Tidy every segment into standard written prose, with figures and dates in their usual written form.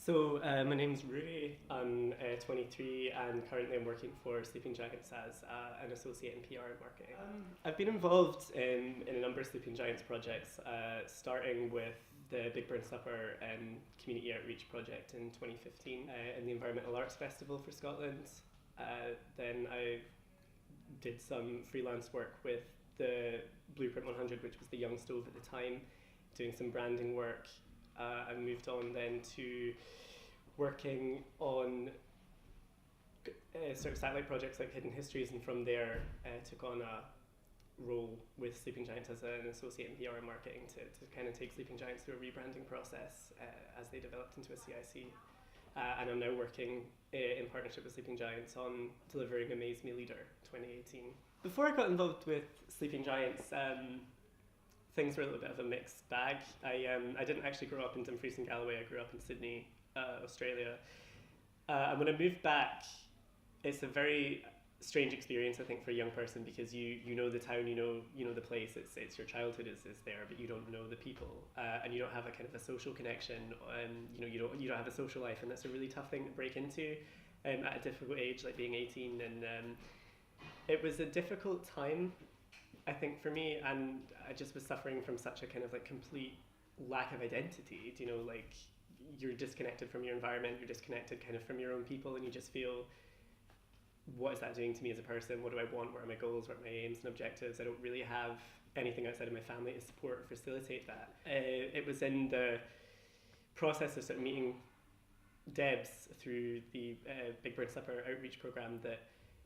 My name's Ruaridh. I'm 23 and currently I'm working for Sleeping Giants as an associate in PR and marketing. I've been involved in a number of Sleeping Giants projects, starting with the Big Burn Supper community outreach project in 2015 in the Environmental Arts Festival for Scotland. Then I did some freelance work with the Blueprint 100, which was the Young Stove at the time, doing some branding work. I moved on then to working on sort of satellite projects like Hidden Histories, and from there took on a role with Sleeping Giants as an associate in PR and marketing to kind of take Sleeping Giants through a rebranding process as they developed into a CIC. And I'm now working in partnership with Sleeping Giants on delivering Amaze Me Leader 2018. Before I got involved with Sleeping Giants, things were a little bit of a mixed bag. I didn't actually grow up in Dumfries and Galloway. I grew up in Sydney, Australia. And when I moved back, it's a very strange experience, I think, for a young person, because you know the town, you know the place. It's your childhood is there, but you don't know the people, and you don't have a kind of a social connection. You don't have a social life, and that's a really tough thing to break into at a difficult age, like being 18. And it was a difficult time, I think, for me, and I just was suffering from such a kind of like complete lack of identity. Like you're disconnected from your environment, you're disconnected kind of from your own people, and you just feel, what is that doing to me as a person? What do I want? What are my goals? What are my aims and objectives? I don't really have anything outside of my family to support or facilitate that. It was in the process of sort of meeting Debs through the Big Bird Supper outreach program that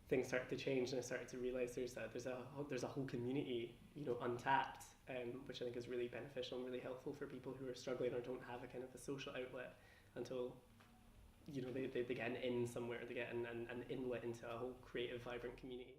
things started to change, and I started to realise there's a whole community, untapped, which I think is really beneficial and really helpful for people who are struggling or don't have a kind of a social outlet until they get an in somewhere, they get an inlet into a whole creative, vibrant community.